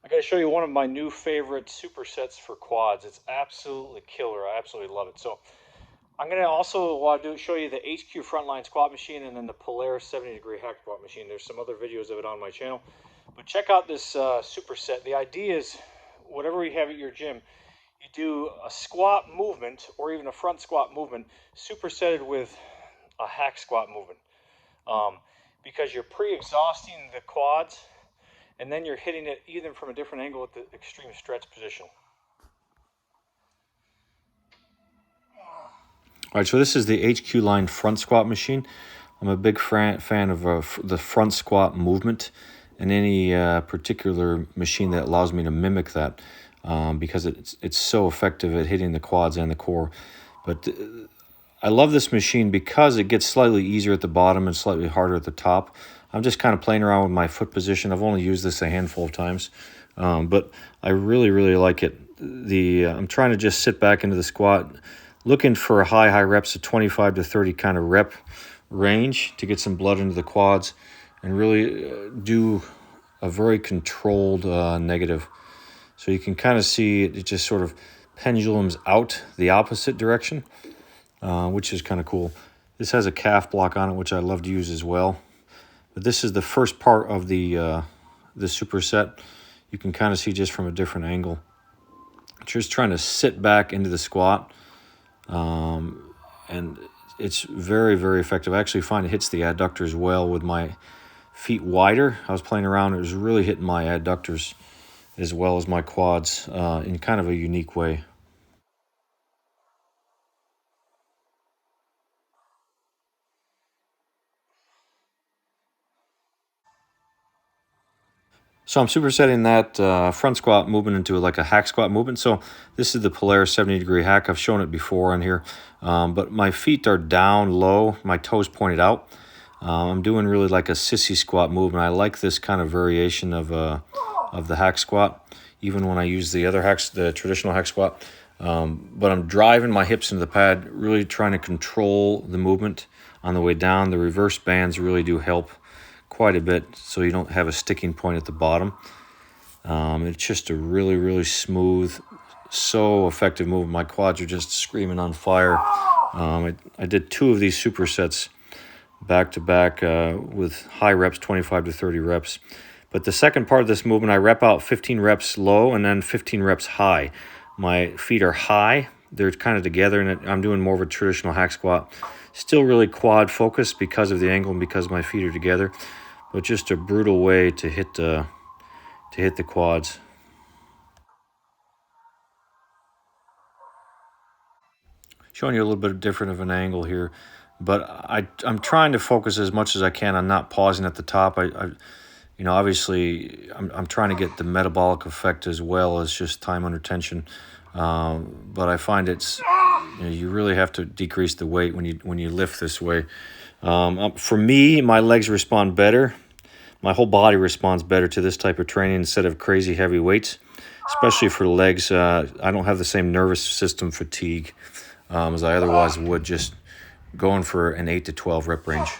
I got to show you one of my new favorite supersets for quads. It's absolutely killer. I absolutely love it. So I'm going to also show you the HQ frontline squat machine and then the Polaris 70-degree hack squat machine. There's some other videos of it on my channel. But check out this superset. The idea is whatever you have at your gym, you do a squat movement or even a front squat movement supersetted with a hack squat movement. Because you're pre-exhausting the quads and then you're hitting it even from a different angle at the extreme stretch position. All right, so this is the HQ line front squat machine. I'm a big fan of the front squat movement and any particular machine that allows me to mimic that because it's so effective at hitting the quads and the core. But I love this machine because it gets slightly easier at the bottom and slightly harder at the top. I'm just kind of playing around with my foot position. I've only used this a handful of times, but I really, really like it. I'm trying to just sit back into the squat, looking for high reps of 25 to 30 kind of rep range to get some blood into the quads and really do a very controlled negative. So you can kind of see it just sort of pendulums out the opposite direction, which is kind of cool. This has a calf block on it, which I love to use as well. But this is the first part of the superset. You can kind of see just from a different angle. Just trying to sit back into the squat. And it's very, very effective. I actually find it hits the adductors well with my feet wider. I was playing around. It was really hitting my adductors as well as my quads in kind of a unique way. So I'm supersetting that front squat movement into like a hack squat movement. So this is the Polaris 70-degree hack. I've shown it before on here, but my feet are down low, my toes pointed out. I'm doing really like a sissy squat movement. I like this kind of variation of the hack squat, even when I use the other hacks, the traditional hack squat. But I'm driving my hips into the pad, really trying to control the movement on the way down. The reverse bands really do help quite a bit so you don't have a sticking point at the bottom. It's just a really, really smooth, so effective move. My quads are just screaming on fire. I did 2 of these supersets back to back with high reps, 25 to 30 reps. But the second part of this movement, I rep out 15 reps low and then 15 reps high. My feet are high. They're kind of together, and I'm doing more of a traditional hack squat. Still really quad focused because of the angle and because my feet are together, but just a brutal way to hit the quads. Showing you a little bit different of an angle here, but I'm trying to focus as much as I can on not pausing at the top. Obviously I'm trying to get the metabolic effect as well as just time under tension. But I find you really have to decrease the weight when you lift this way. For me, my legs respond better. My whole body responds better to this type of training instead of crazy heavy weights, especially for the legs. I don't have the same nervous system fatigue as I otherwise would just going for an 8 to 12 rep range.